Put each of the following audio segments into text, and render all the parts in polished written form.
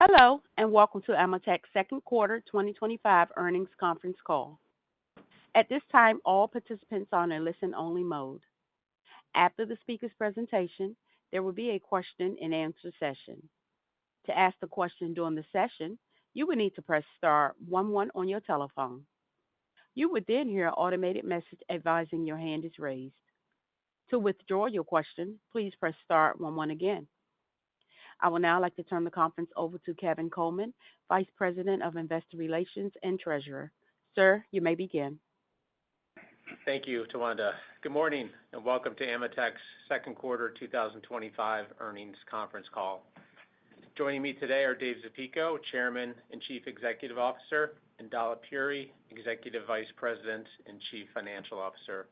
Hello, and welcome to AMETEK's second quarter 2025 earnings conference call. At this time, all participants are in a listen-only mode. After the speaker's presentation, there will be a question-and-answer session. To ask the question during the session, you will need to press star 11 on your telephone. You would then hear an automated message advising your hand is raised. To withdraw your question, please press star 11 again. I would now like to turn the conference over to Kevin Coleman, Vice President of Investor Relations and Treasurer. Sir, you may begin. Thank you, Tawanda. Good morning and welcome to AMETEK's second quarter 2025 earnings conference call. Joining me today are Dave Zapico, Chairman and Chief Executive Officer, and Dalip Puri, Executive Vice President and Chief Financial Officer.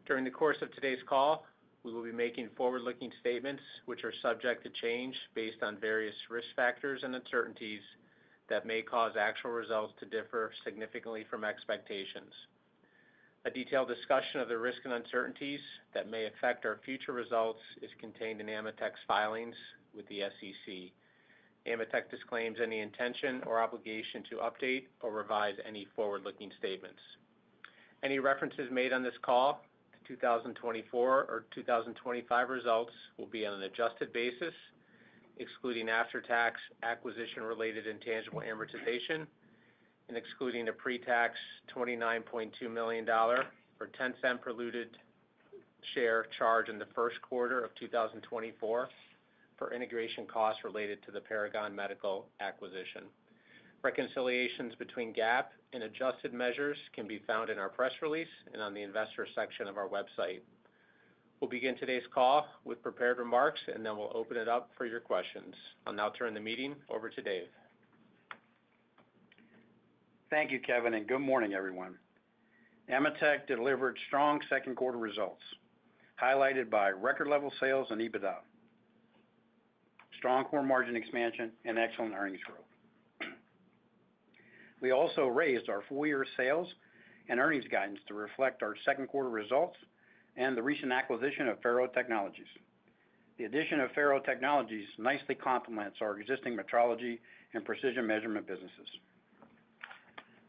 During the course of today's call, we will be making forward-looking statements which are subject to change based on various risk factors and uncertainties that may cause actual results to differ significantly from expectations. A detailed discussion of the risks and uncertainties that may affect our future results is contained in AMETEK's filings with the SEC. AMETEK disclaims any intention or obligation to update or revise any forward-looking statements. Any references made on this call 2024 or 2025 results will be on an adjusted basis, excluding after-tax acquisition-related intangible amortization, and excluding a pre-tax $29.2 million or 10-cent per diluted share charge in the first quarter of 2024 for integration costs related to the Paragon Medical acquisition. Reconciliations between GAAP and adjusted measures can be found in our press release and on the investor section of our website. We'll begin today's call with prepared remarks, and then we'll open it up for your questions. I'll now turn the meeting over to Dave. Thank you, Kevin, and good morning, everyone. AMETEK delivered strong second quarter results, highlighted by record-level sales and EBITDA, strong core margin expansion, and excellent earnings growth. We also raised our full-year sales and earnings guidance to reflect our second quarter results and the recent acquisition of Faro Technologies. The addition of Faro Technologies nicely complements our existing metrology and precision measurement businesses.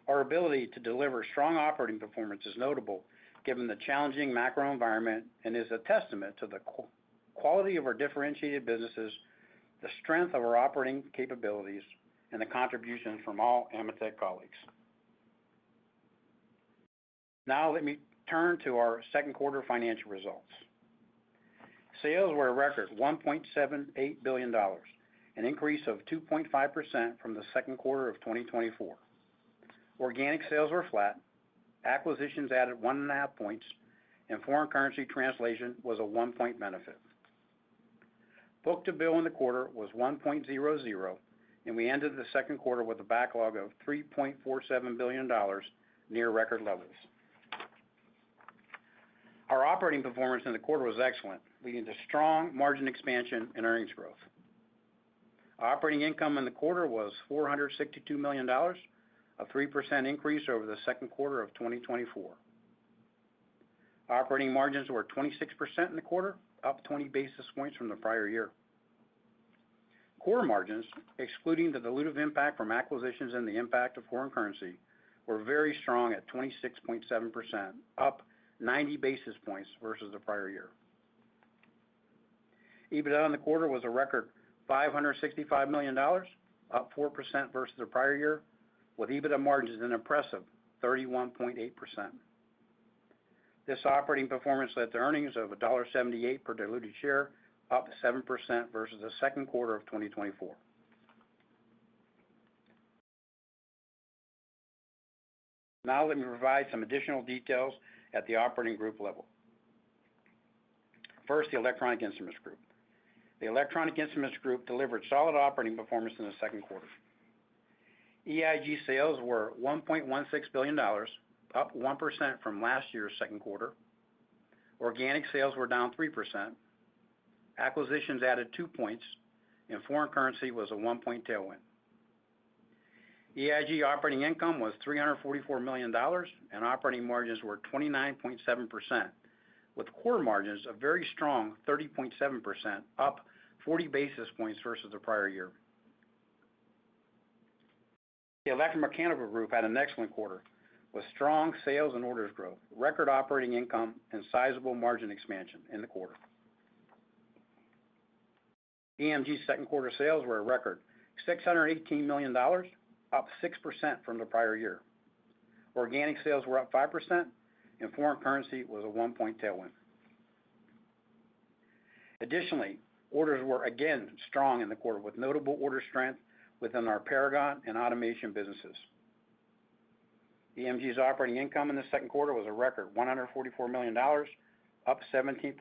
Our ability to deliver strong operating performance is notable given the challenging macro environment and is a testament to the quality of our differentiated businesses, the strength of our operating capabilities, and the contributions from all AMETEK colleagues. Now let me turn to our second quarter financial results. Sales were a record $1.78 billion, an increase of 2.5% from the second quarter of 2024. Organic sales were flat, acquisitions added 1.5 points, and foreign currency translation was a 1-point benefit. Book-to-bill in the quarter was 1.00, and we ended the second quarter with a backlog of $3.47 billion, near record levels. Our operating performance in the quarter was excellent, leading to strong margin expansion and earnings growth. Operating income in the quarter was $462 million, a 3% increase over the second quarter of 2024. Operating margins were 26% in the quarter, up 20 basis points from the prior year. Core margins, excluding the dilutive impact from acquisitions and the impact of foreign currency, were very strong at 26.7%, up 90 basis points versus the prior year. EBITDA in the quarter was a record $565 million, up 4% versus the prior year, with EBITDA margins an impressive 31.8%. This operating performance led to earnings of $1.78 per diluted share, up 7% versus the second quarter of 2024. Now let me provide some additional details at the operating group level. First, the Electronic Instruments Group. The Electronic Instruments Group delivered solid operating performance in the second quarter. EIG sales were $1.16 billion, up 1% from last year's second quarter. Organic sales were down 3%. Acquisitions added 2 points, and foreign currency was a 1-point tailwind. EIG operating income was $344 million, and operating margins were 29.7%, with core margins a very strong 30.7%, up 40 basis points versus the prior year. The electromechanical group had an excellent quarter with strong sales and orders growth, record operating income, and sizable margin expansion in the quarter. EMG's second quarter sales were a record $618 million, up 6% from the prior year. Organic sales were up 5%, and foreign currency was a 1-point tailwind. Additionally, orders were again strong in the quarter with notable order strength within our Paragon and automation businesses. EMG's operating income in the second quarter was a record $144 million, up 17%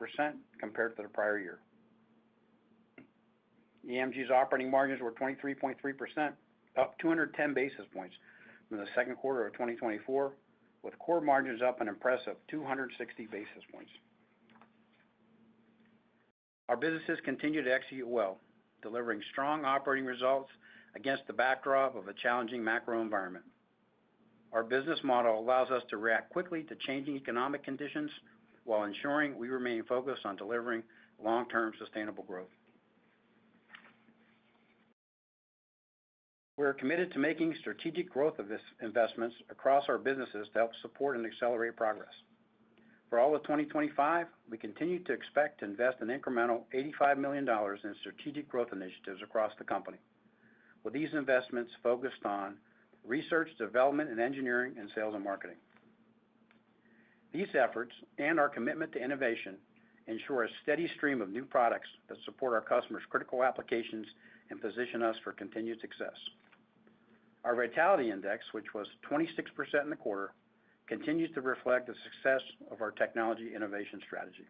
compared to the prior year. EMG's operating margins were 23.3%, up 210 basis points from the second quarter of 2024, with core margins up an impressive 260 basis points. Our businesses continue to execute well, delivering strong operating results against the backdrop of a challenging macro environment. Our business model allows us to react quickly to changing economic conditions while ensuring we remain focused on delivering long-term sustainable growth. We are committed to making strategic growth investments across our businesses to help support and accelerate progress. For all of 2025, we continue to expect to invest an incremental $85 million in strategic growth initiatives across the company, with these investments focused on research, development, and engineering, and sales and marketing. These efforts and our commitment to innovation ensure a steady stream of new products that support our customers' critical applications and position us for continued success. Our Vitality Index, which was 26% in the quarter, continues to reflect the success of our technology innovation strategy.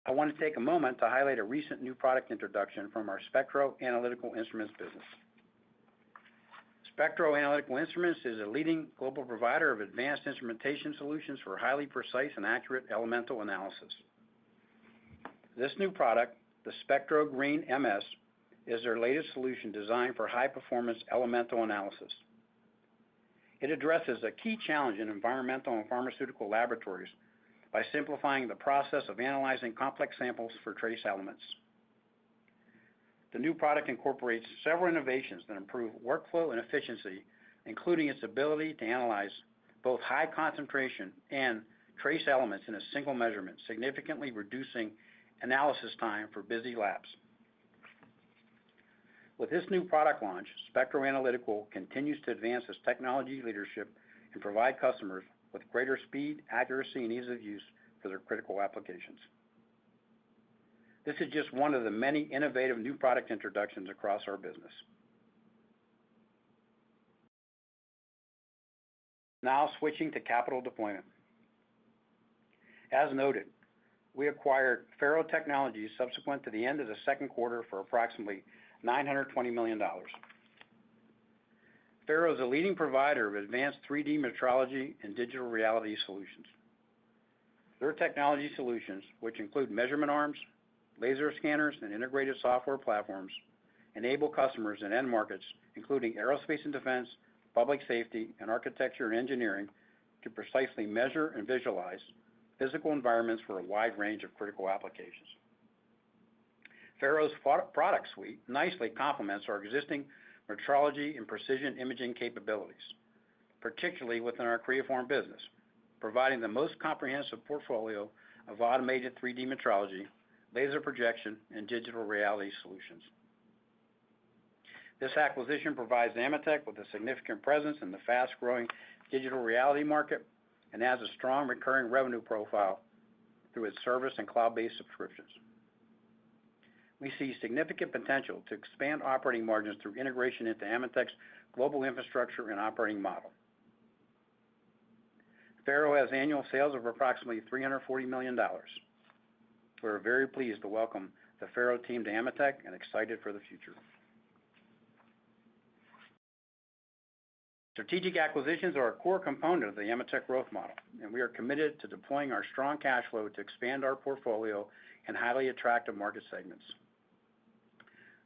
I want to take a moment to highlight a recent new product introduction from our Spectro Analytical Instruments business. Spectro Analytical Instruments is a leading global provider of advanced instrumentation solutions for highly precise and accurate elemental analysis. This new product, the Spectro Green MS, is their latest solution designed for high-performance elemental analysis. It addresses a key challenge in environmental and pharmaceutical laboratories by simplifying the process of analyzing complex samples for trace elements. The new product incorporates several innovations that improve workflow and efficiency, including its ability to analyze both high concentration and trace elements in a single measurement, significantly reducing analysis time for busy labs. With this new product launch, Spectro Analytical continues to advance its technology leadership and provide customers with greater speed, accuracy, and ease of use for their critical applications. This is just one of the many innovative new product introductions across our business. Now switching to capital deployment. As noted, we acquired Faro Technologies subsequent to the end of the second quarter for approximately $920 million. Faro is a leading provider of advanced 3D metrology and digital reality solutions. Their technology solutions, which include measurement arms, laser scanners, and integrated software platforms, enable customers in end markets, including aerospace and defense, public safety, and architecture and engineering, to precisely measure and visualize physical environments for a wide range of critical applications. Faro's product suite nicely complements our existing metrology and precision imaging capabilities, particularly within our Creaform business, providing the most comprehensive portfolio of automated 3D metrology, laser projection, and digital reality solutions. This acquisition provides AMETEK with a significant presence in the fast-growing digital reality market and has a strong recurring revenue profile through its service and cloud-based subscriptions. We see significant potential to expand operating margins through integration into AMETEK's global infrastructure and operating model. Faro has annual sales of approximately $340 million. We're very pleased to welcome the Faro team to AMETEK and excited for the future. Strategic acquisitions are a core component of the AMETEK growth model, and we are committed to deploying our strong cash flow to expand our portfolio in highly attractive market segments.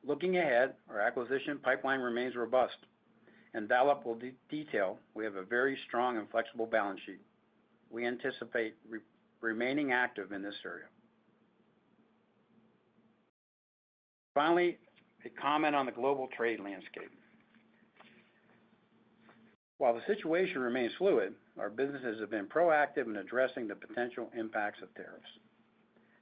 Looking ahead, our acquisition pipeline remains robust, and Dalip will detail we have a very strong and flexible balance sheet. We anticipate remaining active in this area. Finally, a comment on the global trade landscape. While the situation remains fluid, our businesses have been proactive in addressing the potential impacts of tariffs.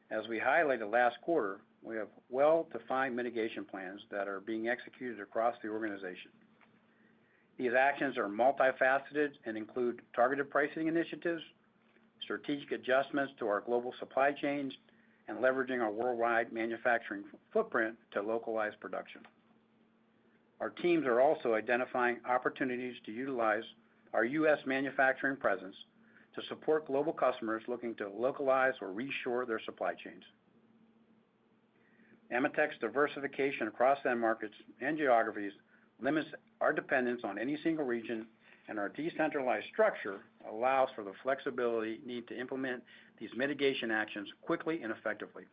As we highlighted last quarter, we have well-defined mitigation plans that are being executed across the organization. These actions are multifaceted and include targeted pricing initiatives, strategic adjustments to our global supply chains, and leveraging our worldwide manufacturing footprint to localize production. Our teams are also identifying opportunities to utilize our U.S. manufacturing presence to support global customers looking to localize or reshore their supply chains. AMETEK's diversification across end markets and geographies limits our dependence on any single region, and our decentralized structure allows for the flexibility needed to implement these mitigation actions quickly and effectively.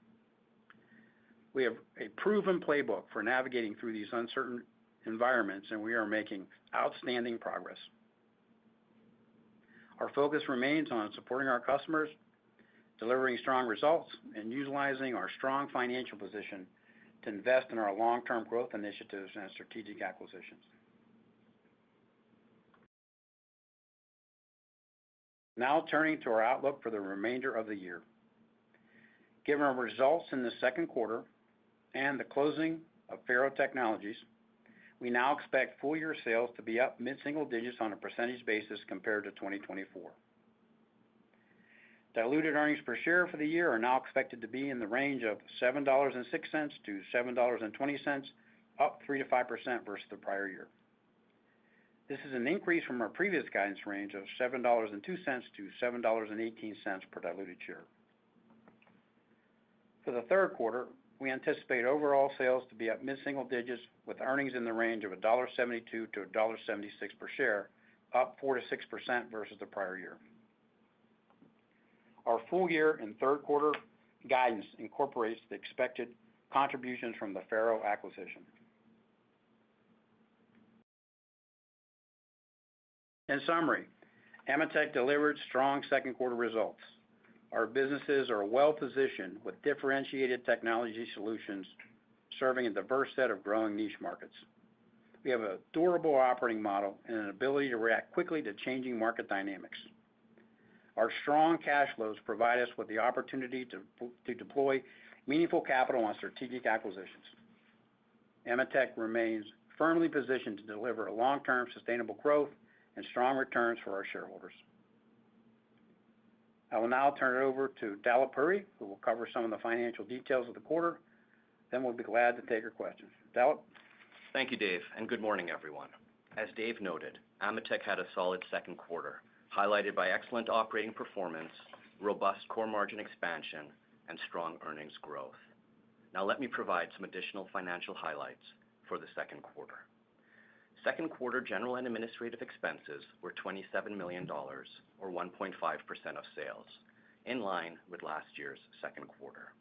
We have a proven playbook for navigating through these uncertain environments, and we are making outstanding progress. Our focus remains on supporting our customers, delivering strong results, and utilizing our strong financial position to invest in our long-term growth initiatives and strategic acquisitions. Now turning to our outlook for the remainder of the year. Given our results in the second quarter and the closing of Faro Technologies, we now expect full-year sales to be up mid-single digits on a percentage basis compared to 2024. Diluted earnings per share for the year are now expected to be in the range of $7.06 to $7.20, up 3 to 5% versus the prior year. This is an increase from our previous guidance range of $7.02 to $7.18 per diluted share. For the third quarter, we anticipate overall sales to be up mid-single digits with earnings in the range of $1.72 to $1.76 per share, up 4 to 6% versus the prior year. Our full year and third quarter guidance incorporates the expected contributions from the Faro acquisition. In summary, AMETEK delivered strong second quarter results. Our businesses are well positioned with differentiated technology solutions serving a diverse set of growing niche markets. We have a durable operating model and an ability to react quickly to changing market dynamics. Our strong cash flows provide us with the opportunity to deploy meaningful capital on strategic acquisitions. AMETEK remains firmly positioned to deliver long-term sustainable growth and strong returns for our shareholders. I will now turn it over to Dalip Puri, who will cover some of the financial details of the quarter. Then we'll be glad to take your questions. Dalip? Thank you, Dave, and good morning, everyone. As Dave noted, AMETEK had a solid second quarter, highlighted by excellent operating performance, robust core margin expansion, and strong earnings growth. Now let me provide some additional financial highlights for the second quarter. Second quarter general and administrative expenses were $27 million, or 1.5% of sales, in line with last year's second quarter.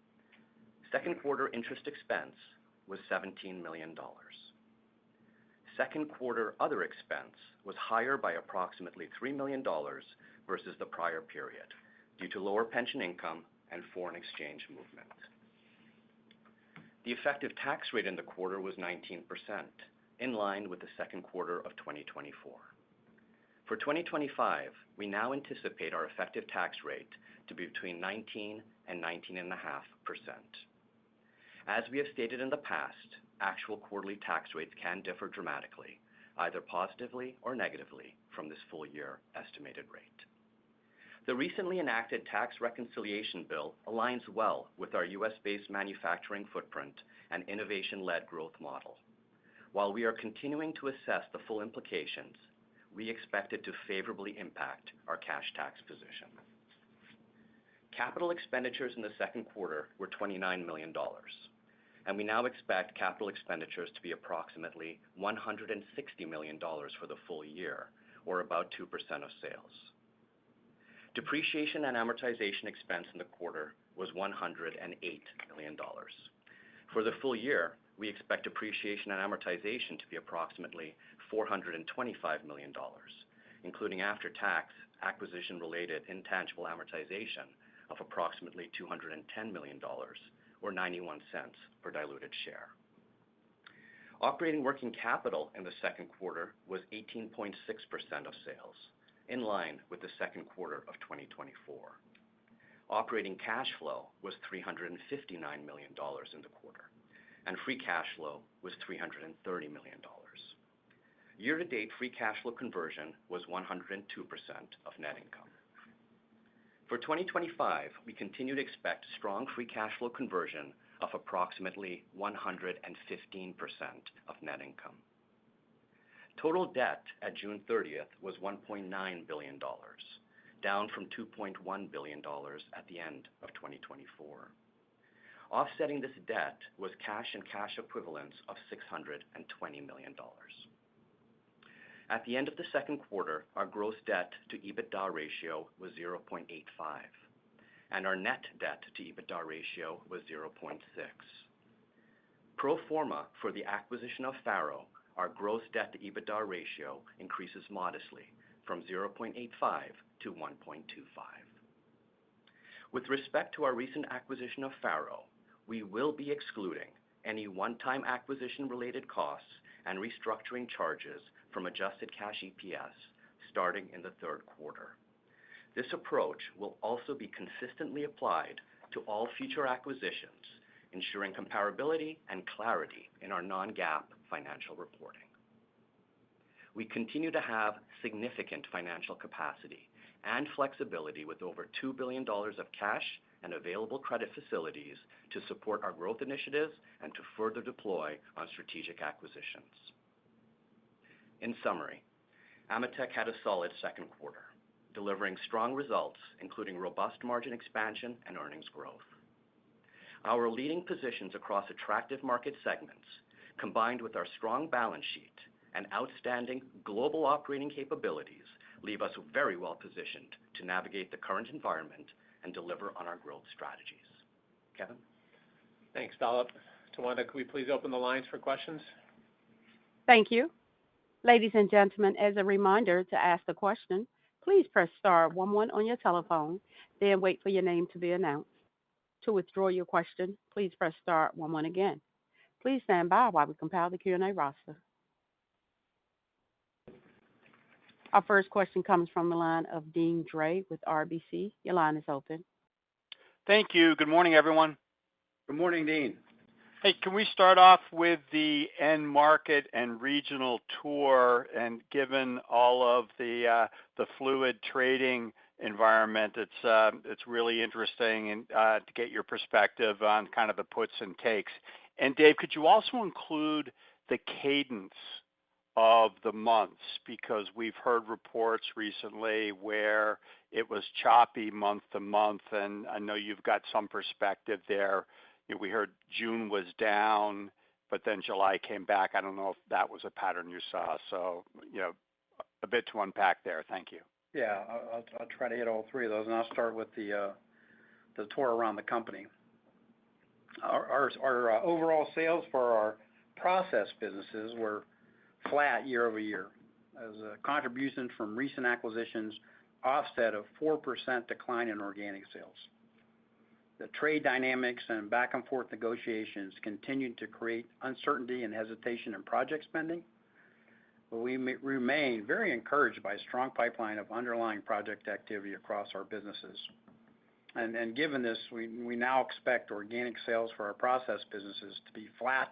Second quarter interest expense was $17 million. Second quarter other expense was higher by approximately $3 million versus the prior period due to lower pension income and foreign exchange movement. The effective tax rate in the quarter was 19%, in line with the second quarter of 2024. For 2025, we now anticipate our effective tax rate to be between 19% and 19.5%. As we have stated in the past, actual quarterly tax rates can differ dramatically, either positively or negatively, from this full-year estimated rate. The recently enacted tax reconciliation bill aligns well with our U.S.-based manufacturing footprint and innovation-led growth model. While we are continuing to assess the full implications, we expect it to favorably impact our cash tax position. Capital expenditures in the second quarter were $29 million, and we now expect capital expenditures to be approximately $160 million for the full year, or about 2% of sales. Depreciation and amortization expense in the quarter was $108 million. For the full year, we expect depreciation and amortization to be approximately $425 million, including after-tax acquisition-related intangible amortization of approximately $210 million, or 91 cents per diluted share. Operating working capital in the second quarter was 18.6% of sales, in line with the second quarter of 2024. Operating cash flow was $359 million in the quarter, and free cash flow was $330 million. Year-to-date free cash flow conversion was 102% of net income. For 2025, we continue to expect strong free cash flow conversion of approximately 115% of net income. Total debt at June 30th was $1.9 billion, down from $2.1 billion at the end of 2024. Offsetting this debt was cash and cash equivalents of $620 million. At the end of the second quarter, our gross debt to EBITDA ratio was 0.85, and our net debt to EBITDA ratio was 0.6. Pro forma for the acquisition of Faro, our gross debt to EBITDA ratio increases modestly from 0.85 to 1.25. With respect to our recent acquisition of Faro, we will be excluding any one-time acquisition-related costs and restructuring charges from adjusted cash EPS starting in the third quarter. This approach will also be consistently applied to all future acquisitions, ensuring comparability and clarity in our non-GAAP financial reporting. We continue to have significant financial capacity and flexibility with over $2 billion of cash and available credit facilities to support our growth initiatives and to further deploy on strategic acquisitions. In summary, AMETEK had a solid second quarter, delivering strong results, including robust margin expansion and earnings growth. Our leading positions across attractive market segments, combined with our strong balance sheet and outstanding global operating capabilities, leave us very well positioned to navigate the current environment and deliver on our growth strategies. Kevin? Thanks, Dalip. Tawanda, could we please open the lines for questions? Thank you. Ladies and gentlemen, as a reminder to ask the question, please press star 11 on your telephone, then wait for your name to be announced. To withdraw your question, please press star 11 again. Please stand by while we compile the Q&A roster. Our first question comes from the line of Deane Dray with RBC. Your line is open. Thank you. Good morning, everyone. Good morning, Deane. Hey, can we start off with the end market and regional tour? And given all of the fluid trading environment, it's really interesting to get your perspective on kind of the puts and takes. And Dave, could you also include the cadence of the months? Because we've heard reports recently where it was choppy month to month, and I know you've got some perspective there. We heard June was down, but then July came back. I don't know if that was a pattern you saw. So, a bit to unpack there. Thank you. Yeah, I'll try to hit all three of those, and I'll start with the tour around the company. Our overall sales for our process businesses were flat year over year, as a contribution from recent acquisitions offset a 4% decline in organic sales. The trade dynamics and back and forth negotiations continued to create uncertainty and hesitation in project spending, but we remain very encouraged by a strong pipeline of underlying project activity across our businesses. And given this, we now expect organic sales for our process businesses to be flat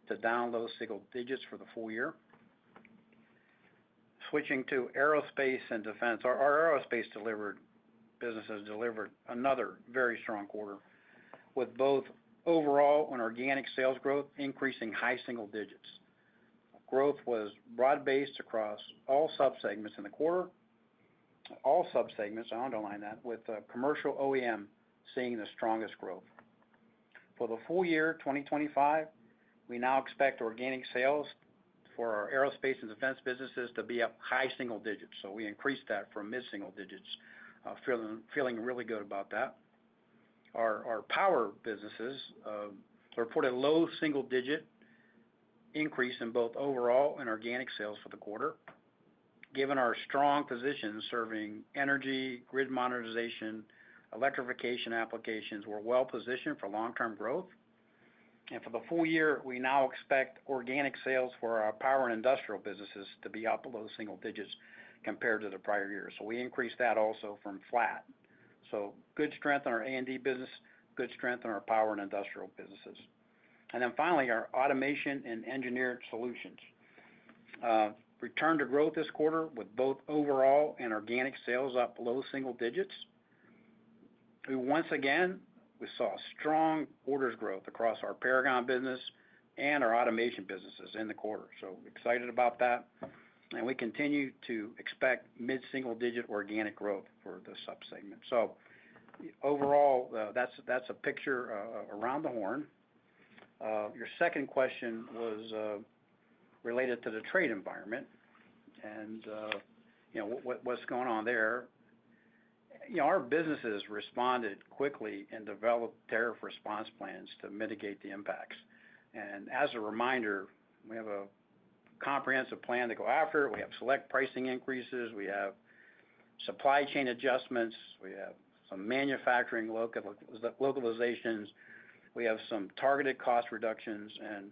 to down low single digits for the full year. Switching to aerospace and defense, our aerospace businesses delivered another very strong quarter, with both overall and organic sales growth increasing high single digits. Growth was broad-based across all subsegments in the quarter. All subsegments, I underline that, with commercial OEM seeing the strongest growth. For the full year 2025, we now expect organic sales for our aerospace and defense businesses to be up high single digits. So we increased that from mid-single digits, feeling really good about that. Our power businesses reported low single-digit increase in both overall and organic sales for the quarter. Given our strong position serving energy, grid modernization, electrification applications, we're well positioned for long-term growth. And for the full year, we now expect organic sales for our power and industrial businesses to be up below single digits compared to the prior year. So we increased that also from flat. So good strength in our A&D business, good strength in our power and industrial businesses. And then finally, our automation and engineered solutions. Return to growth this quarter with both overall and organic sales up below single digits. Once again, we saw strong orders growth across our Paragon business and our automation businesses in the quarter. So excited about that. And we continue to expect mid-single-digit organic growth for the subsegment. So overall, that's a picture around the horn. Your second question was related to the trade environment and what's going on there. Our businesses responded quickly and developed tariff response plans to mitigate the impacts. And as a reminder, we have a comprehensive plan to go after it. We have select pricing increases. We have supply chain adjustments. We have some manufacturing localizations. We have some targeted cost reductions. And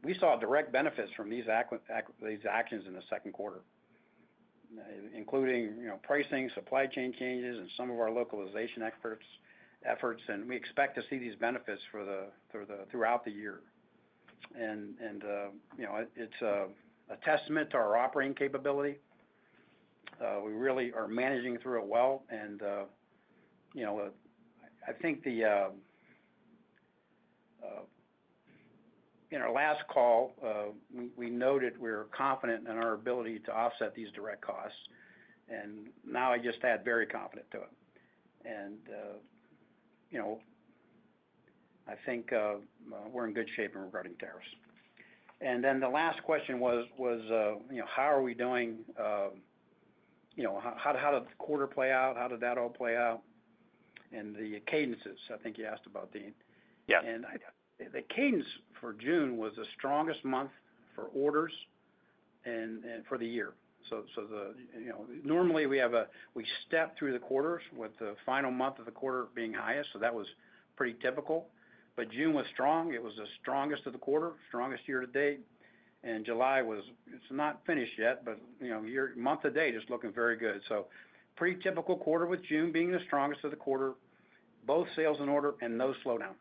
we saw direct benefits from these actions in the second quarter, including pricing, supply chain changes, and some of our localization efforts. And we expect to see these benefits throughout the year. And it's a testament to our operating capability. We really are managing through it well. And I think in our last call, we noted we were confident in our ability to offset these direct costs. And now I just add very confident to it. And, I think we're in good shape regarding tariffs. And then the last question was how are we doing? How did the quarter play out? How did that all play out? And the cadences, I think you asked about, Dean. Yeah. And the cadence for June was the strongest month for orders and for the year. So normally we step through the quarters with the final month of the quarter being highest. So that was pretty typical. But June was strong. It was the strongest of the quarter, strongest year to date. And July it's not finished yet, but month to date is looking very good. So pretty typical quarter with June being the strongest of the quarter, both sales and order, and no slowdown.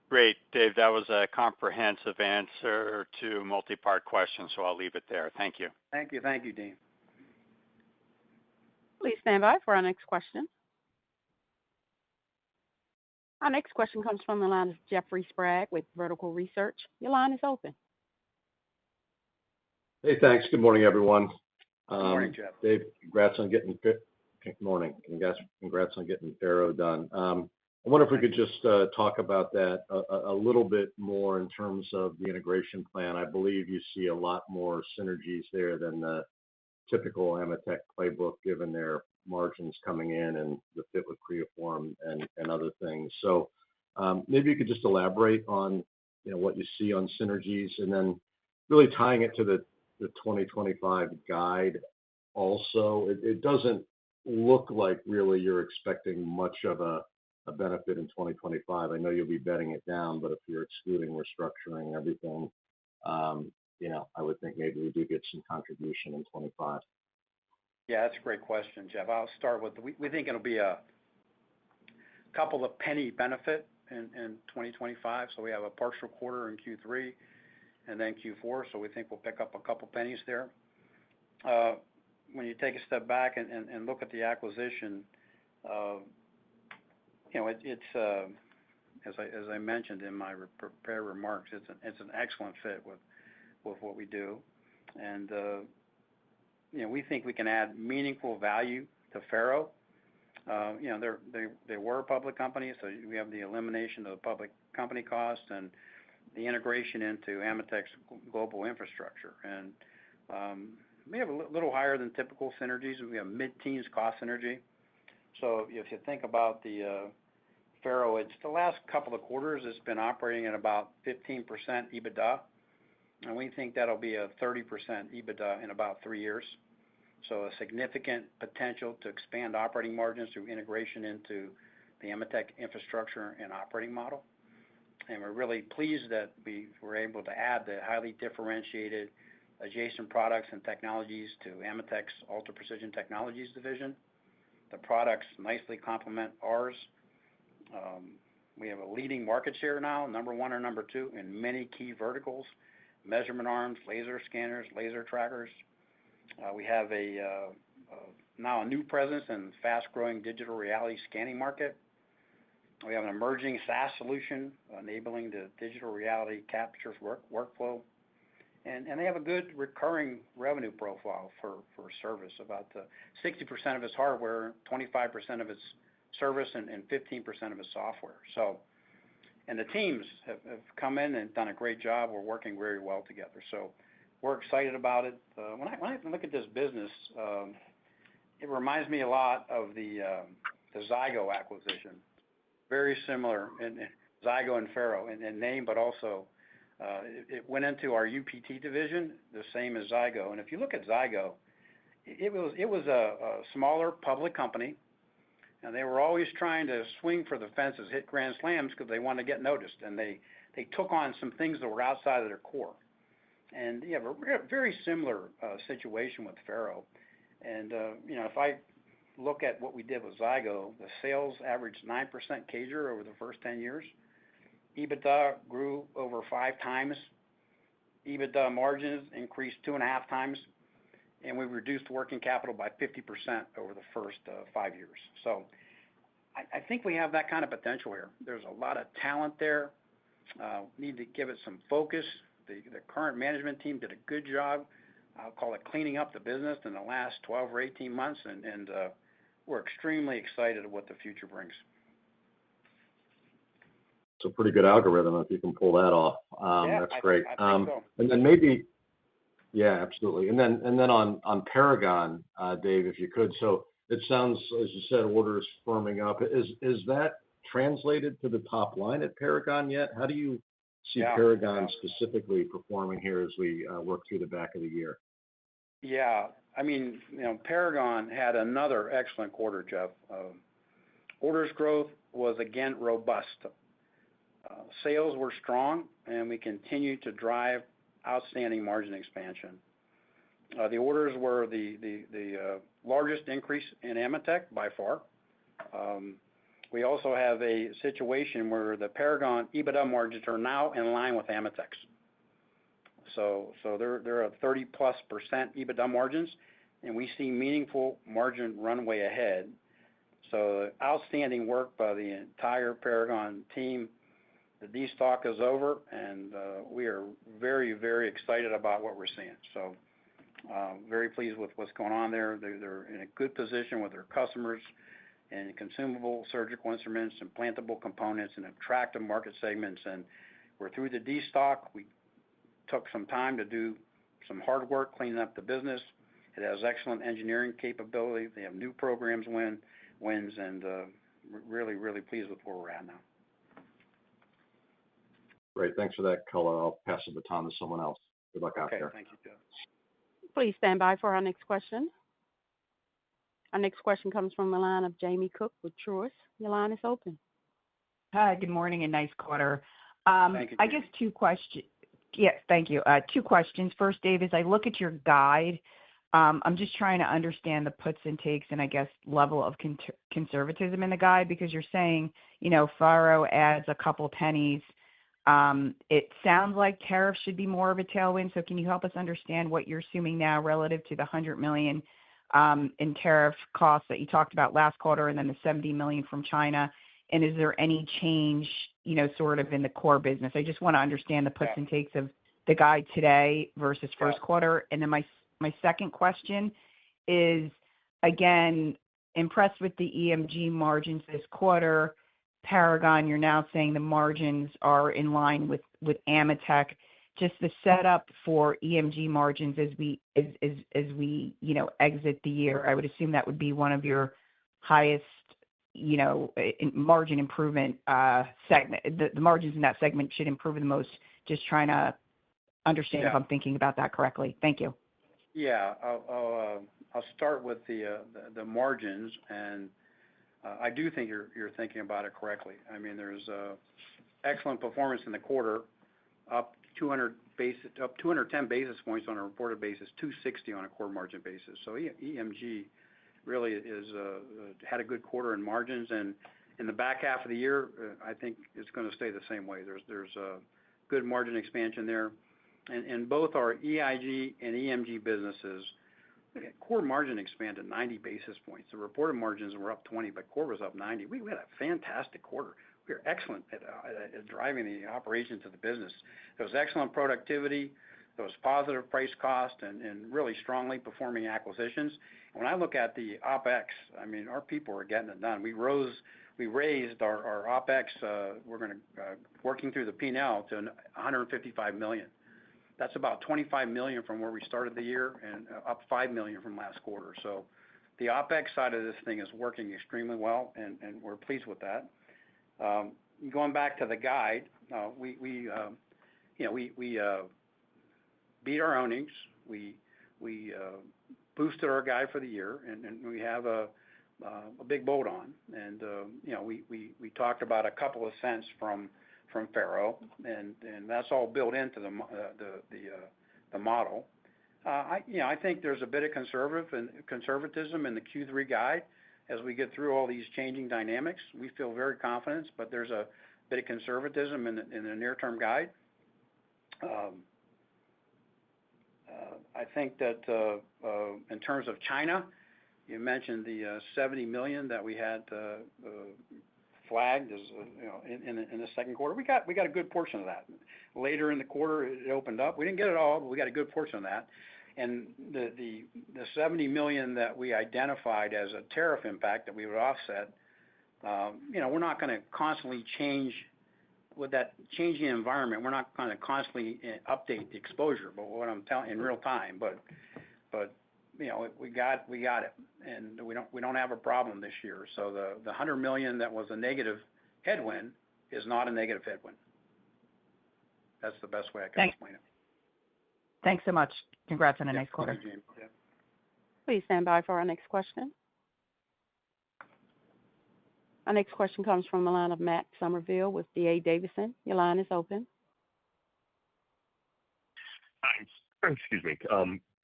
Great, Dave. That was a comprehensive answer to multi-part questions, so I'll leave it there. Thank you. Thank you, Dean. Please stand by for our next question. Our next question comes from the line of Jeffrey Sprague with Vertical Research. Your line is open. Hey, thanks. Good morning, everyone. Good morning, Jeff. Dave, congrats on getting Good morning. Congrats on getting Faro done. I wonder if we could just talk about that a little bit more in terms of the integration plan. I believe you see a lot more synergies there than the typical AMETEK playbook, given their margins coming in and the fit with Creaform and other things. So maybe you could just elaborate on what you see on synergies, and then really tying it to the 2025 guide. Also, it doesn't look like really you're expecting much of a benefit in 2025. I know you'll be betting it down, but if you're excluding restructuring and everything, I would think maybe we do get some contribution in 25. Yeah, that's a great question, Jeff. I'll start with we think it'll be a couple of penny benefit in 2025. So we have a partial quarter in Q3 and then Q4. So we think we'll pick up a couple pennies there. When you take a step back and look at the acquisition, it's as I mentioned in my prepared remarks, it's an excellent fit with what we do, and we think we can add meaningful value to Faro. They were a public company, so we have the elimination of the public company cost and the integration into AMETEK's global infrastructure. And we have a little higher than typical synergies. We have mid-teens cost synergy. So if you think about the Faro, it's the last couple of quarters, it's been operating at about 15% EBITDA. And we think that'll be a 30% EBITDA in about 3 years. So a significant potential to expand operating margins through integration into the AMETEK infrastructure and operating model. and we're really pleased that we were able to add the highly differentiated adjacent products and technologies to AMETEK's Ultra Precision Technologies division. The products nicely complement ours. We have a leading market share now, number one or number two, in many key verticals: measurement arms, laser scanners, laser trackers. We have now a new presence in the fast-growing digital reality scanning market. We have an emerging SaaS solution enabling the digital reality captures workflow. And they have a good recurring revenue profile for service. About 60% of its hardware, 25% of its service, and 15% of its software. So, and the teams have come in and done a great job. We're working very well together. So we're excited about it. When I look at this business, it reminds me a lot of the Zygo acquisition. Very similar in Zygo and Faro in name, but also it went into our UPT division, the same as Zygo. And if you look at Zygo, it was a smaller public company, and they were always trying to swing for the fences, hit grand slams because they wanted to get noticed, and they took on some things that were outside of their core. And you have a very similar situation with Faro. And if I look at what we did with Zygo, the sales averaged 9% CAGR over the first 10 years. EBITDA grew over 5 times. EBITDA margins increased 2.5 times, and we reduced working capital by 50% over the first 5 years. So I think we have that kind of potential here. There's a lot of talent there. Need to give it some focus. The current management team did a good job. I'll call it cleaning up the business in the last 12 or 18 months, and we're extremely excited at what the future brings. It's a pretty good algorithm if you can pull that off. That's great. I think so. And then maybe, yeah, absolutely. And then on Paragon, Dave, if you could. So it sounds, as you said, orders firming up. Is that translated to the top line at Paragon yet? How do you see Paragon specifically performing here as we work through the back of the year? Yeah, I mean, Paragon had another excellent quarter, Jeff. Orders growth was again robust. Sales were strong, and we continued to drive outstanding margin expansion. The orders were the largest increase in AMETEK by far. We also have a situation where the Paragon EBITDA margins are now in line with AMETEK's. So they're at 30+% EBITDA margins, and we see meaningful margin runway ahead. So outstanding work by the entire Paragon team. The destock is over, and we are very, very excited about what we're seeing. So very pleased with what's going on there. They're in a good position with their customers and consumable surgical instruments and implantable components and attractive market segments. And we're through the destock. We took some time to do some hard work cleaning up the business. It has excellent engineering capability. They have new programs wins, and really, really pleased with where we're at now. Great. Thanks for that color. I'll pass the baton to someone else. Good luck out there. Thank you, Jeff. Please stand by for our next question. Our next question comes from the line of Jamie Cook with Truist. Your line is open. Hi, good morning and nice quarter. Thank you, I guess 2 questions. Yes, thank you. 2 questions. First, Dave, as I look at your guide, I'm just trying to understand the puts and takes and I guess level of conservatism in the guide, because you're saying, Faro adds a couple pennies. It sounds like tariffs should be more of a tailwind. So can you help us understand what you're assuming now relative to the $100 million in tariff costs that you talked about last quarter, and then the $70 million from China? And is there any change, sort of in the core business? I just want to understand the puts and takes of the guide today versus first quarter. And then my second question is, again, impressed with the EMG margins this quarter. Paragon, you're now saying the margins are in line with AMETEK. Just the setup for EMG margins as we exit the year. I would assume that would be one of your highest margin improvement segment. The margins in that segment should improve the most. Just trying to understand if I'm thinking about that correctly. Thank you. Yeah, I'll start with the margins, and I do think you're thinking about it correctly. I mean, there's excellent performance in the quarter, up 210 basis points on a reported basis, 260 on a core margin basis. So EMG really had a good quarter in margins, and in the back half of the year, I think it's going to stay the same way. There's a good margin expansion there. And both our EIG and EMG businesses, core margin expanded 90 basis points. The reported margins were up 20, but core was up 90. We had a fantastic quarter. We were excellent at driving the operations of the business. There was excellent productivity. There was positive price cost and really strongly performing acquisitions. And when I look at the OpEx, I mean, our people are getting it done. We raised our OpEx. We're going to working through the P&L to $155 million. That's about $25 million from where we started the year and up $5 million from last quarter. So the OpEx side of this thing is working extremely well, and we're pleased with that. Going back to the guide, we beat our earnings. We boosted our guide for the year, and we have a big boat on. And we talked about a couple of cents from Faro, and that's all built into the model. I think there's a bit of conservatism in the Q3 guide as we get through all these changing dynamics. We feel very confident, but there's a bit of conservatism in the near-term guide. I think that in terms of China, you mentioned the $70 million that we had flagged as in the second quarter. We got a good portion of that. Later in the quarter, it opened up. We didn't get it all, but we got a good portion of that. And the $70 million that we identified as a tariff impact that we would offset, we're not going to constantly change with that changing environment. We're not going to constantly update the exposure, but what I'm telling in real time. But we got it, and we don't have a problem this year. So the $100 million that was a negative headwind is not a negative headwind. That's the best way I can explain it. Thanks so much. Congrats on a nice quarter. Yeah. Please stand by for our next question. Our next question comes from the line of Matt Summerville with D.A. Davidson. Your line is open. Thanks. Excuse me.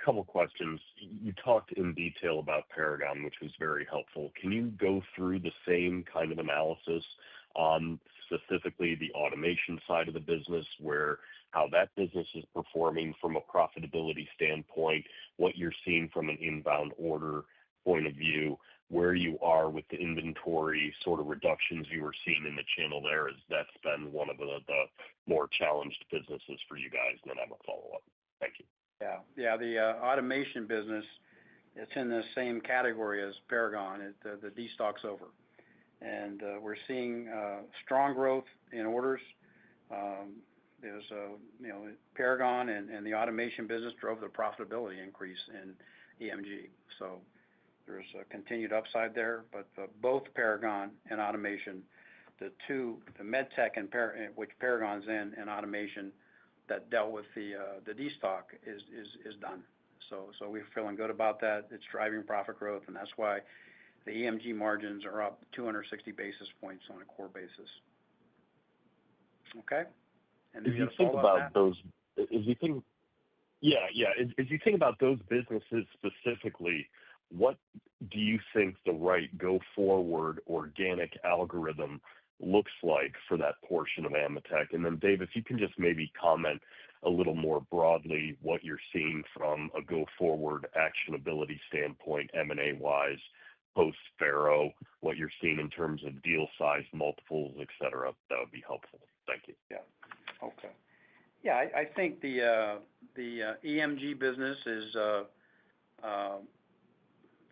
Couple questions. You talked in detail about Paragon, which was very helpful. Can you go through the same kind of analysis on specifically the automation side of the business, how that business is performing from a profitability standpoint, what you're seeing from an inbound order point of view, where you are with the inventory sort of reductions you were seeing in the channel there, as that's been one of the more challenged businesses for you guys? And then I have a follow-up. Thank you. Yeah. The automation business, it's in the same category as Paragon. The destock's over, and we're seeing strong growth in orders. There's Paragon and the automation business drove the profitability increase in EMG. So there's a continued upside there, but both Paragon and automation, the AMETEK and which Paragon's in, and automation that dealt with the destock is done. So we're feeling good about that. It's driving profit growth, and that's why the EMG margins are up 260 basis points on a core basis. Okay? And as you think about those, as you think about those businesses specifically, what do you think the right go-forward organic algorithm looks like for that portion of AMETEK? And then, Dave, if you can just maybe comment a little more broadly what you're seeing from a go-forward actionability standpoint, M&A-wise, post-Faro, what you're seeing in terms of deal size, multiples, et cetera, that would be helpful. Thank you. Yeah. Okay. Yeah, I think the EMG business is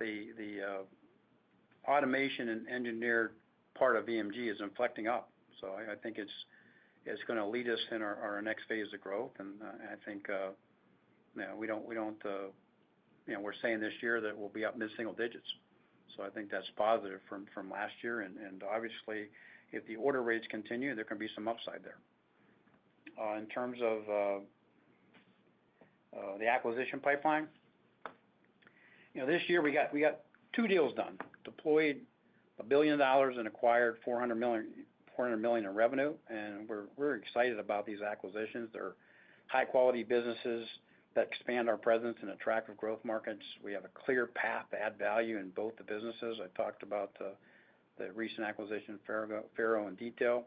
the automation and engineered part of EMG is inflecting up. So I think it's going to lead us in our next phase of growth. And I think we're saying this year that we'll be up mid-single digits. So I think that's positive from last year. And obviously, if the order rates continue, there can be some upside there. In terms of the acquisition pipeline, this year we got two deals done. Deployed $1 billion and acquired $400 $400 million in revenue, and we're excited about these acquisitions. They're high-quality businesses that expand our presence in attractive growth markets. We have a clear path to add value in both the businesses. I talked about the recent acquisition of Faro in detail.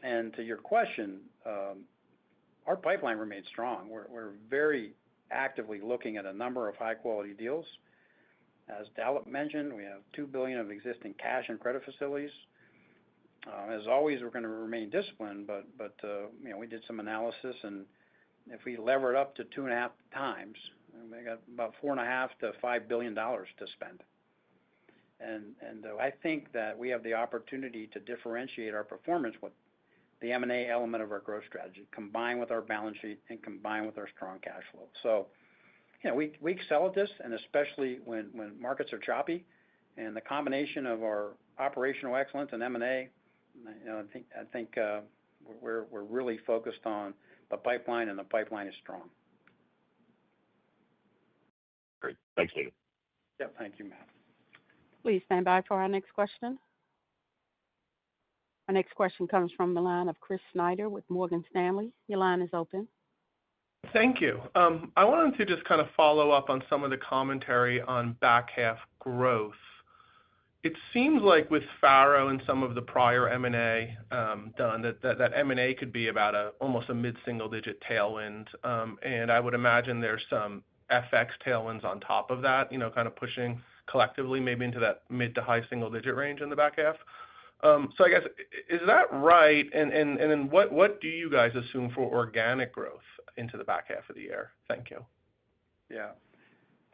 And to your question, our pipeline remains strong. We're very actively looking at a number of high-quality deals. As Dalip mentioned, we have $2 billion of existing cash and credit facilities. As always, we're going to remain disciplined, but we did some analysis, and if we lever it up to 2.5 times, we got about $4.5 to $5 billion to spend. And I think that we have the opportunity to differentiate our performance with the M&A element of our growth strategy, combined with our balance sheet and combined with our strong cash flow. So, we excel at this, and especially when markets are choppy, and the combination of our operational excellence and M&A, I think we're really focused on the pipeline, and the pipeline is strong. Great. Thanks, David. Yep. Thank you, Matt. Please stand by for our next question. Our next question comes from the line of Chris Snyder with Morgan Stanley. Your line is open. Thank you. I wanted to just kind of follow up on some of the commentary on back half growth. It seems like with Faro and some of the prior M&A done, that M&A could be about almost a mid-single-digit tailwind, and I would imagine there's some FX tailwinds on top of that, kind of pushing collectively maybe into that mid to high single-digit range in the back half. So I guess, is that right? And then what do you guys assume for organic growth into the back half of the year? Thank you. Yeah.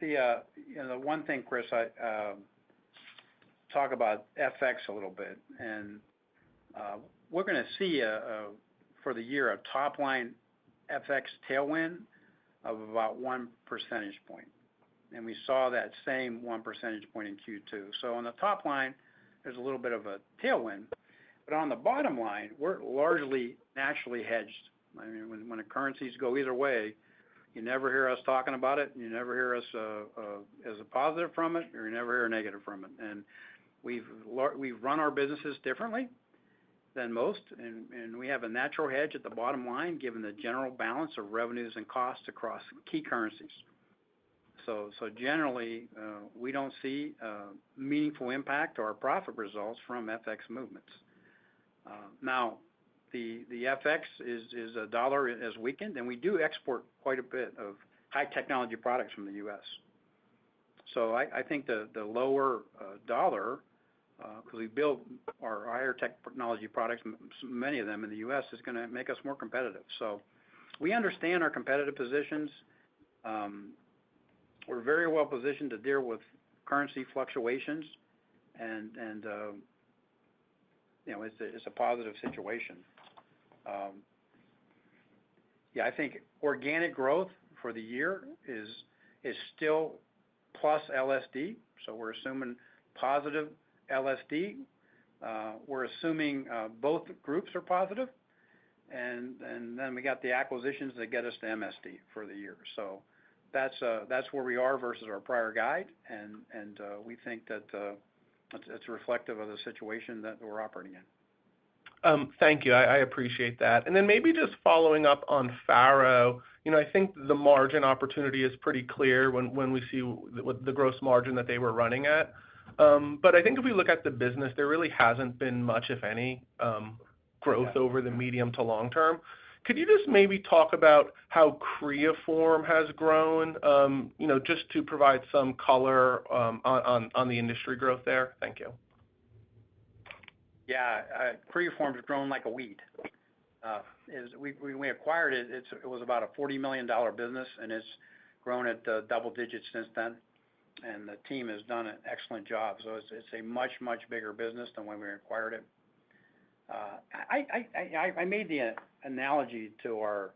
The one thing, Chris, I talk about FX a little bit, and we're going to see for the year a top line FX tailwind of about 1 percentage point, and we saw that same 1 percentage point in Q2. So on the top line, there's a little bit of a tailwind, but on the bottom line, we're largely naturally hedged. I mean, when the currencies go either way, you never hear us talking about it, and you never hear us as a positive from it, or you never hear a negative from it. And we've run our businesses differently than most, and we have a natural hedge at the bottom line, given the general balance of revenues and costs across key currencies. So generally, we don't see meaningful impact to our profit results from FX movements. Now, the FX is a dollar has weakened, and we do export quite a bit of high technology products from the U.S. So I think the lower dollar, because we build our higher technology products, many of them in the U.S., is going to make us more competitive. So we understand our competitive positions. We're very well positioned to deal with currency fluctuations, and it's a positive situation. I think organic growth for the year is still plus LSD, so we're assuming positive LSD. We're assuming both groups are positive, and then we got the acquisitions that get us to MSD for the year. So that's where we are versus our prior guide, and we think that it's reflective of the situation that we're operating in. Thank you. I appreciate that. And then maybe just following up on Faro, I think the margin opportunity is pretty clear when we see the gross margin that they were running at. But I think if we look at the business, there really hasn't been much, if any, growth over the medium to long term. Could you just maybe talk about how Creaform has grown, just to provide some color on the industry growth there? Thank you. Yeah, Creaform has grown like a weed. We acquired it, it was about a $40 million business, and it's grown at double digits since then. And the team has done an excellent job. So it's a much, much bigger business than when we acquired it. I made the analogy to our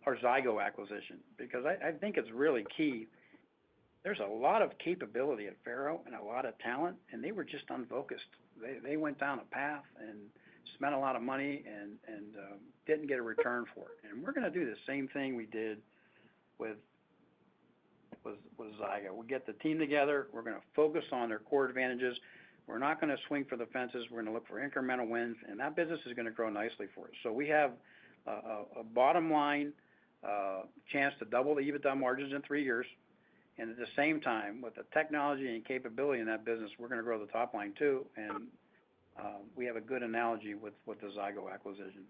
Zygo acquisition, because I think it's really key. There's a lot of capability at Faro and a lot of talent, and they were just unfocused. They went down a path and spent a lot of money and didn't get a return for it. And we're going to do the same thing we did with Zygo. We get the team together. We're going to focus on their core advantages. We're not going to swing for the fences. We're going to look for incremental wins, and that business is going to grow nicely for us. So we have a bottom line chance to double the EBITDA margins in 3 years. And at the same time, with the technology and capability in that business, we're going to grow the top line too. And we have a good analogy with the Zygo acquisition.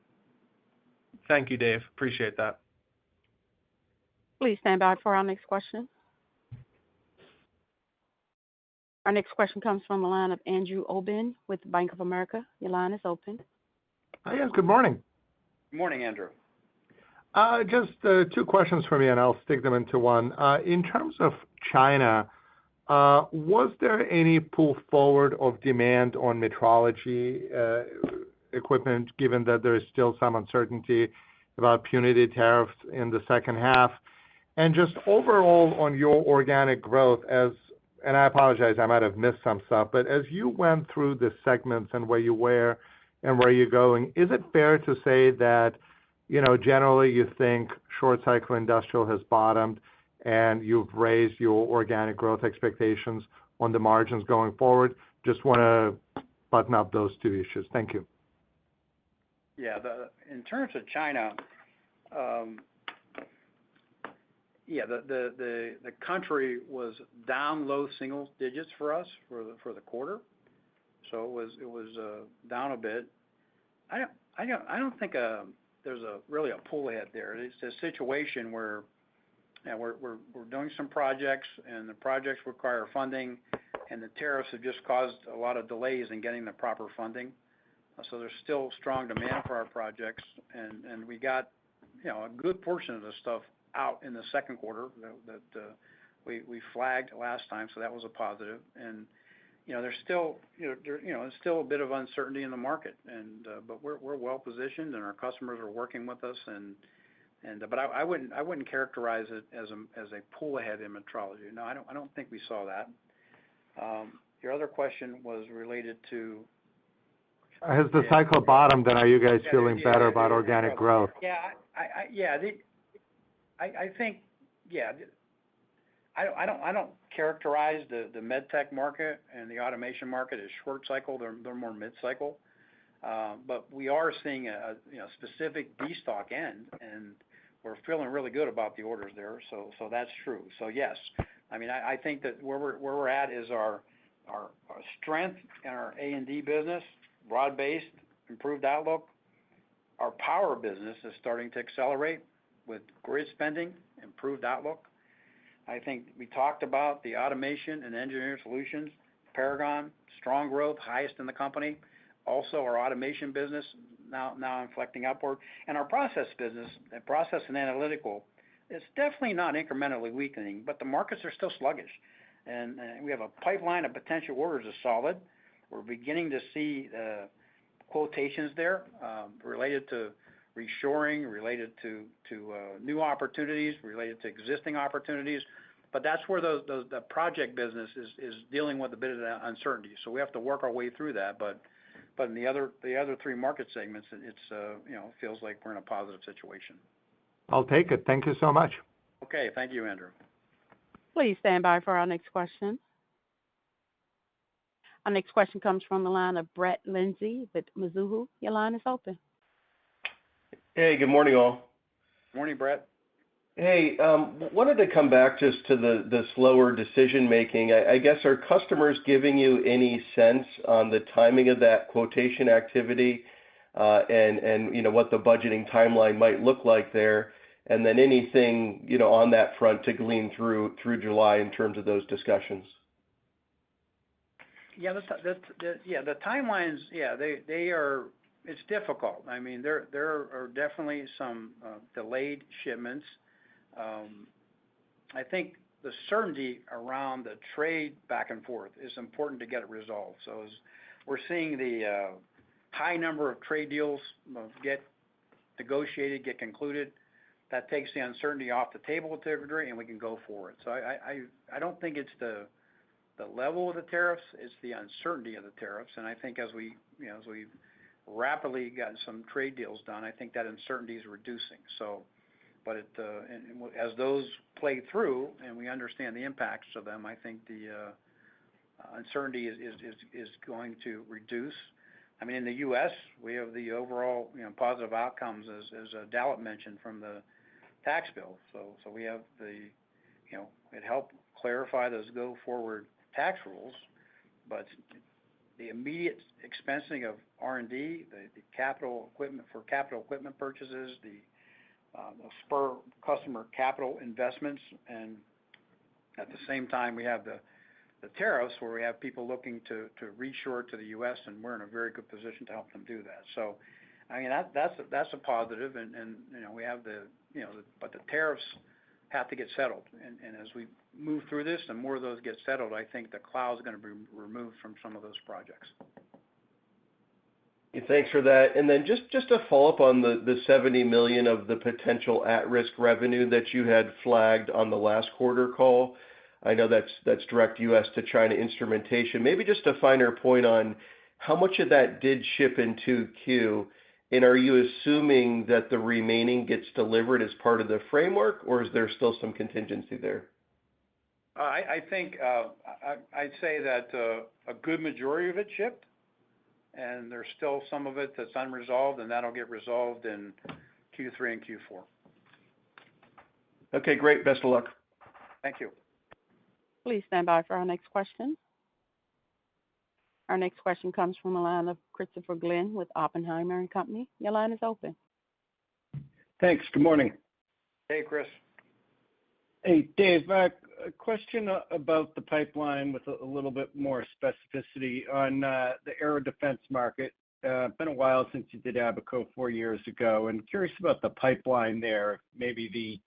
Thank you, Dave. Appreciate that. Please stand by for our next question. Our next question comes from the line of Andrew Obin with Bank of America. Your line is open. Hi, yes, good morning. Good morning, Andrew. Just 2 questions for me, and I'll stick them into one. In terms of China, was there any pull forward of demand on metrology equipment, given that there is still some uncertainty about punitive tariffs in the second half? And just overall on your organic growth, and I apologize, I might have missed some stuff, but as you went through the segments and where you were and where you're going, is it fair to say that, generally you think short cycle industrial has bottomed and you've raised your organic growth expectations on the margins going forward? Just want to button up those 2 issues. Thank you. Yeah, in terms of China, the country was down low single digits for us for the quarter, so it was down a bit. I don't think there's really a pull ahead there. It's a situation where we're doing some projects, and the projects require funding, and the tariffs have just caused a lot of delays in getting the proper funding. So there's still strong demand for our projects, and we got a good portion of the stuff out in the second quarter that we flagged last time, so that was a positive. And there's still there's still a bit of uncertainty in the market, but we're well positioned, and our customers are working with us. But I wouldn't characterize it as a pull ahead in metrology. No, I don't think we saw that. Your other question was related to. Has the cycle bottomed, and are you guys feeling better about organic growth? I think, I don't characterize the med tech market and the automation market as short cycle. They're more mid cycle, but we are seeing a specific destock end, and we're feeling really good about the orders there. So that's true. So yes, I mean I think that where we're at is our strength in our A&D business, broad based, improved outlook. Our power business is starting to accelerate with grid spending, improved outlook. I think we talked about the automation and engineering solutions, Paragon, strong growth, highest in the company. Also, our automation business now inflecting upward. And our process business, process and analytical, it's definitely not incrementally weakening, but the markets are still sluggish. And we have a pipeline of potential orders is solid. We're beginning to see quotations there related to reshoring, related to new opportunities, related to existing opportunities. But that's where the project business is dealing with a bit of that uncertainty. So we have to work our way through that. But in the other 3 market segments, it's feels like we're in a positive situation. I'll take it. Thank you so much. Okay, thank you, Andrew. Please stand by for our next question. Our next question comes from the line of Brett Lindsey with Mizuho. Your line is open. Hey, good morning, all. Morning, Brett. Hey, wanted to come back just to the slower decision making. I guess, are customers giving you any sense on the timing of that quotation activity, and what the budgeting timeline might look like there, and then anything on that front to glean through July in terms of those discussions? Yeah, the timelines. Yeah, they are. It's difficult. I mean, there are definitely some delayed shipments. I think the certainty around the trade back and forth is important to get it resolved. So as we're seeing the high number of trade deals get negotiated, get concluded, that takes the uncertainty off the table to a degree, and we can go forward. So I don't think it's the level of the tariffs, it's the uncertainty of the tariffs. And I think as we've rapidly gotten some trade deals done, I think that uncertainty is reducing. So, but as those play through and we understand the impacts of them, I think uncertainty is going to reduce. I mean, in the U.S., we have the overall, positive outcomes, as Dalip mentioned, from the tax bill. So we have it helped clarify those go-forward tax rules, but the immediate expensing of R&D, the capital equipment for capital equipment purchases, the spur customer capital investments, and at the same time we have the tariffs where we have people looking to reshore to the U.S. and we're in a very good position to help them do that. So, I mean that's a positive, and we have but the tariffs have to get settled, and as we move through this and more of those get settled, I think the cloud is going to be removed from some of those projects. Thanks for that. And then just to follow up on the $70 million of the potential at-risk revenue that you had flagged on the last quarter call. I know that's direct U.S. to China instrumentation. Maybe just a finer point on how much of that did ship in 2Q, and are you assuming that the remaining gets delivered as part of the framework, or is there still some contingency there? I think I'd say that a good majority of it shipped, and there's still some of it that's unresolved, and that'll get resolved in Q3 and Q4. Okay, great. Best of luck. Thank you. Please stand by for our next question. Our next question comes from the line of Christopher Glynn with Oppenheimer and Company. Your line is open. Thanks. Good morning. Hey, Chris. Hey, Dave. A question about the pipeline with a little bit more specificity on the aero defense market. Been a while since you did Abaco 4 years ago, and curious about the pipeline there. Maybe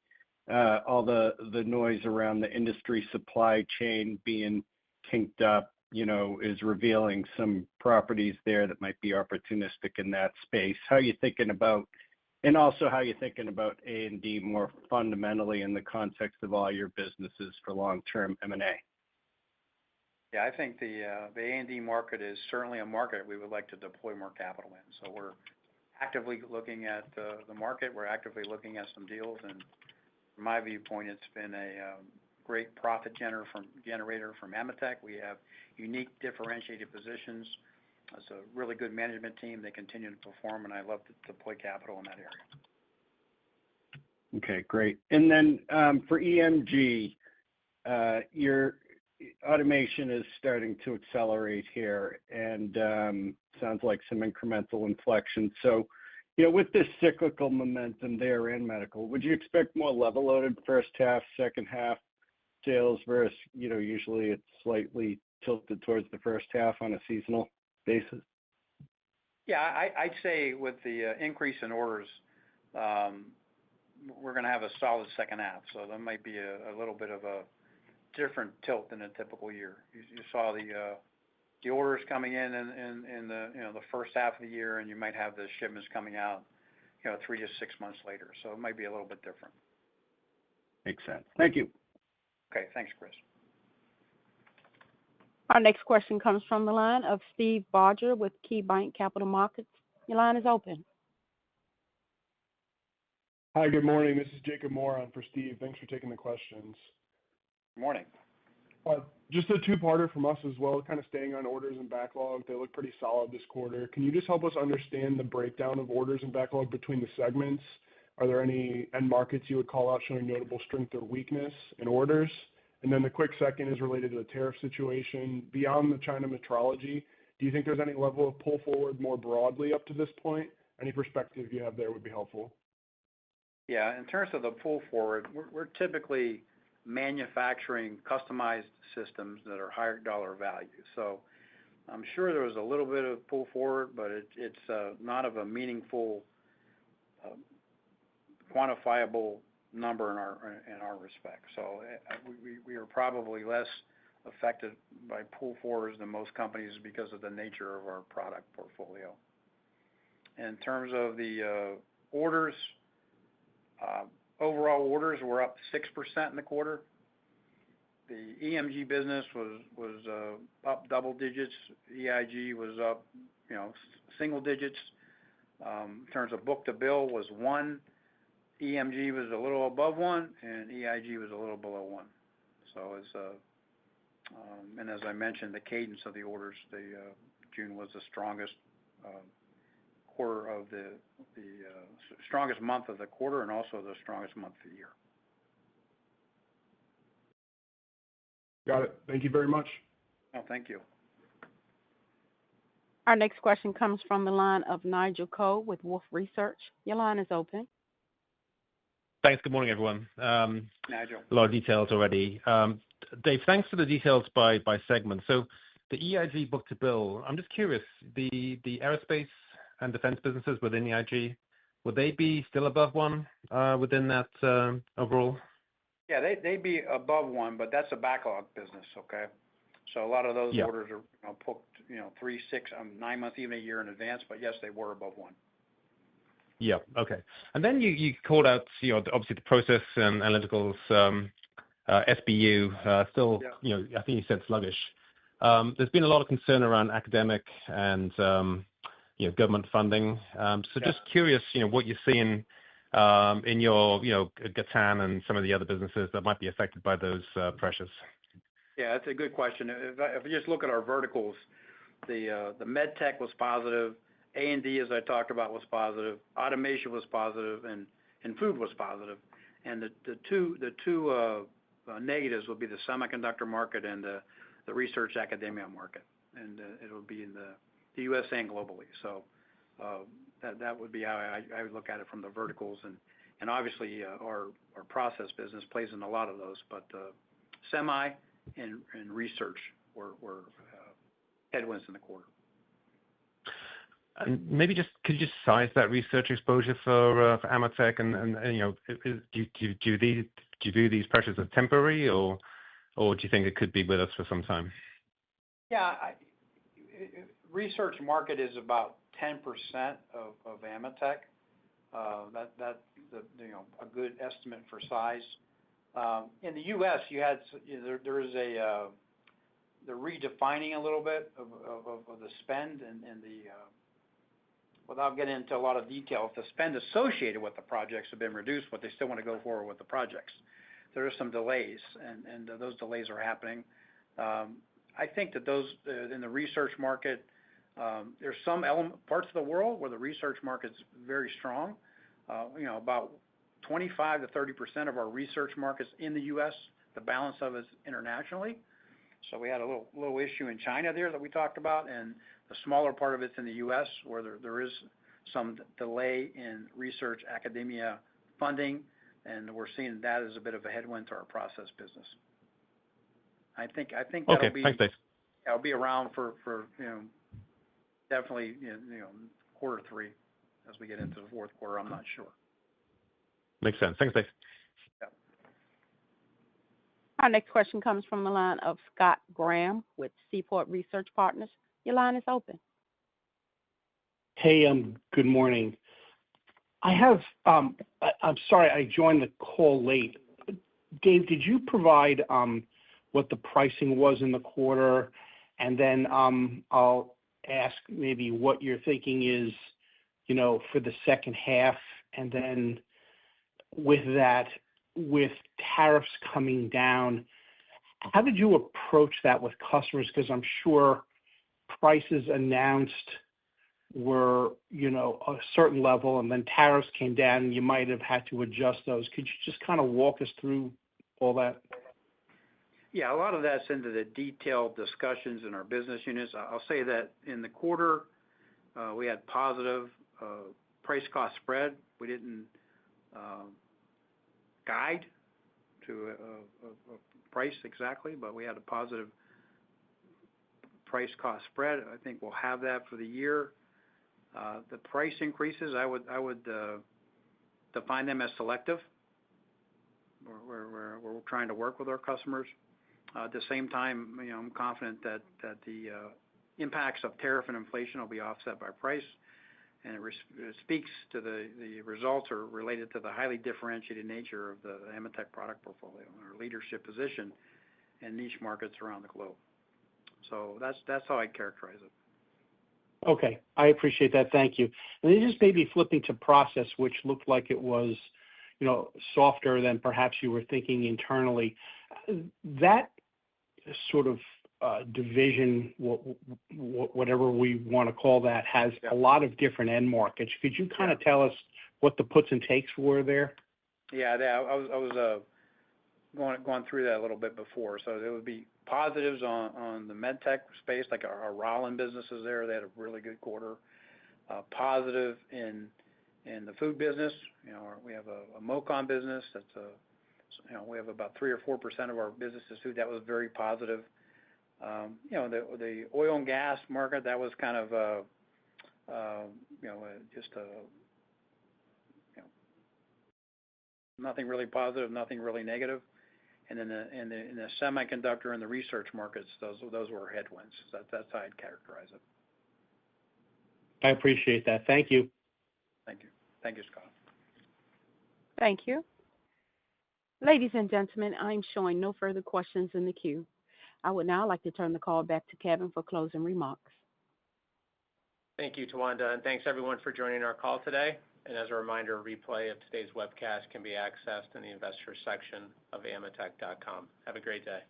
all the noise around the industry supply chain being kinked up, is revealing some properties there that might be opportunistic in that space. How are you thinking about, and also how are you thinking about A&D more fundamentally in the context of all your businesses for long-term M&A? Yeah, I think the A&D market is certainly a market we would like to deploy more capital in. So we're actively looking at the market. We're actively looking at some deals, and from my viewpoint, it's been a great profit generator from AMETEK. We have unique differentiated positions. It's a really good management team. They continue to perform, and I love to deploy capital in that area. Okay, great. And then for EMG, your automation is starting to accelerate here, and sounds like some incremental inflection. So, with this cyclical momentum there in medical, would you expect more level-loaded first half, second half sales versus, usually it's slightly tilted towards the first half on a seasonal basis? Yeah, I'd say with the increase in orders, we're going to have a solid second half. So there might be a little bit of a different tilt than a typical year. You saw the orders coming in the first half of the year, and you might have the shipments coming out 3 to 6 months later. So it might be a little bit different. Makes sense. Thank you. Okay, thanks, Chris. Our next question comes from the line of Steve Barger with KeyBanc Capital Markets. Your line is open. Hi, good morning. This is Jacob Moore on for Steve. Thanks for taking the questions. Good morning. Just a two-parter from us as well, kind of staying on orders and backlog. They look pretty solid this quarter. Can you just help us understand the breakdown of orders and backlog between the segments? Are there any end markets you would call out showing notable strength or weakness in orders? And then the quick second is related to the tariff situation. Beyond the China metrology, do you think there's any level of pull forward more broadly up to this point? Any perspective you have there would be helpful. Yeah, in terms of the pull forward, we're typically manufacturing customized systems that are higher dollar value. So I'm sure there was a little bit of pull forward, but it's not of a meaningful, quantifiable number in our respect. So we are probably less affected by pull forwards than most companies because of the nature of our product portfolio. In terms of the orders, overall orders were up 6% in the quarter. The EMG business was up double digits. EIG was up, single digits. In terms of book to bill was 1. EMG was a little above 1, and EIG was a little below 1. So it's And as I mentioned, the cadence of the orders, June was the strongest quarter of the strongest month of the quarter and also the strongest month of the year. Got it. Thank you very much. Oh, thank you. Our next question comes from the line of Nigel Coe with Wolfe Research. Your line is open. Thanks. Good morning, everyone. Nigel. A lot of details already. Dave, thanks for the details by segment. So the EIG book-to-bill, I'm just curious, the aerospace and defense businesses within EIG, would they be still above one within that overall? Yeah, they'd be above one, but that's a backlog business, okay? So a lot of those orders are booked, 3, 6, 9 months, even a year in advance. But yes, they were above one. Yeah. Okay. And then you called out, obviously the process and analyticals SBU still, I think you said sluggish. There's been a lot of concern around academic and government funding. So just curious, what you're seeing in your Gatan and some of the other businesses that might be affected by those pressures. Yeah, that's a good question. If you just look at our verticals, the MedTech was positive, A&D, as I talked about, was positive, automation was positive, and food was positive. And the two negatives would be the semiconductor market and the research academia market, and it will be in the U.S. and globally. So that would be how I would look at it from the verticals, and obviously our process business plays in a lot of those, but semi and research were headwinds in the quarter. And maybe could you just size that research exposure for AMETEK, and do you view these pressures as temporary, or do you think it could be with us for some time? Yeah, research market is about 10% of AMETEK. That's a good estimate for size. In the U.S., there is the redefining a little bit of the spend and the without getting into a lot of details, the spend associated with the projects have been reduced, but they still want to go forward with the projects. There are some delays, and those delays are happening. I think that those in the research market, there's some parts of the world where the research market's very strong. About 25 to 30% of our research markets in the U.S., the balance of it is internationally. So we had a little issue in China there that we talked about, and the smaller part of it's in the U.S. where there is some delay in research academia funding, and we're seeing that as a bit of a headwind to our process business. I think that'll be thanks, Dave. That'll be around for definitely quarter 3 as we get into the fourth quarter. I'm not sure. Makes sense. Thanks, Dave. Yeah. Our next question comes from the line of Scott Graham with Seaport Research Partners. Your line is open. Hey, good morning. I'm sorry I joined the call late. Dave, did you provide what the pricing was in the quarter? And then I'll ask maybe what you're thinking is, for the second half. And then with that, with tariffs coming down, how did you approach that with customers? Because I'm sure prices announced were, a certain level, and then tariffs came down, and you might have had to adjust those. Could you just kind of walk us through all that? Yeah, a lot of that's into the detailed discussions in our business units. I'll say that in the quarter, we had positive price-cost spread. We didn't guide to a price exactly, but we had a positive price-cost spread. I think we'll have that for the year. The price increases, I would define them as selective. We're trying to work with our customers. At the same time, I'm confident that the impacts of tariff and inflation will be offset by price, and it speaks to the results are related to the highly differentiated nature of the AMETEK product portfolio and our leadership position in niche markets around the globe. So that's how I characterize it. Okay, I appreciate that. Thank you. And then just maybe flipping to process, which looked like it was, softer than perhaps you were thinking internally. That sort of division, whatever we want to call that, has a lot of different end markets. Could you kind of tell us what the puts and takes were there? Yeah, I was going through that a little bit before. So there would be positives on the MedTech space, like our Rollin businesses there. They had a really good quarter. Positive in the food business. We have a MOCON business that's we have about 3 or 4% of our business is food. That was very positive. The oil and gas market, that was kind of just nothing really positive, nothing really negative. And then in the semiconductor and the research markets, those were headwinds. That's how I'd characterize it. I appreciate that. Thank you. Thank you. Thank you, Scott. Thank you. Ladies and gentlemen, I'm showing no further questions in the queue. I would now like to turn the call back to Kevin for closing remarks. Thank you, Tawanda, and thanks everyone for joining our call today. And as a reminder, a replay of today's webcast can be accessed in the investors section of ametek.com. Have a great day.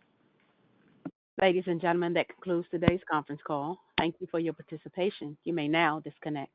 Ladies and gentlemen, that concludes today's conference call. Thank you for your participation. You may now disconnect.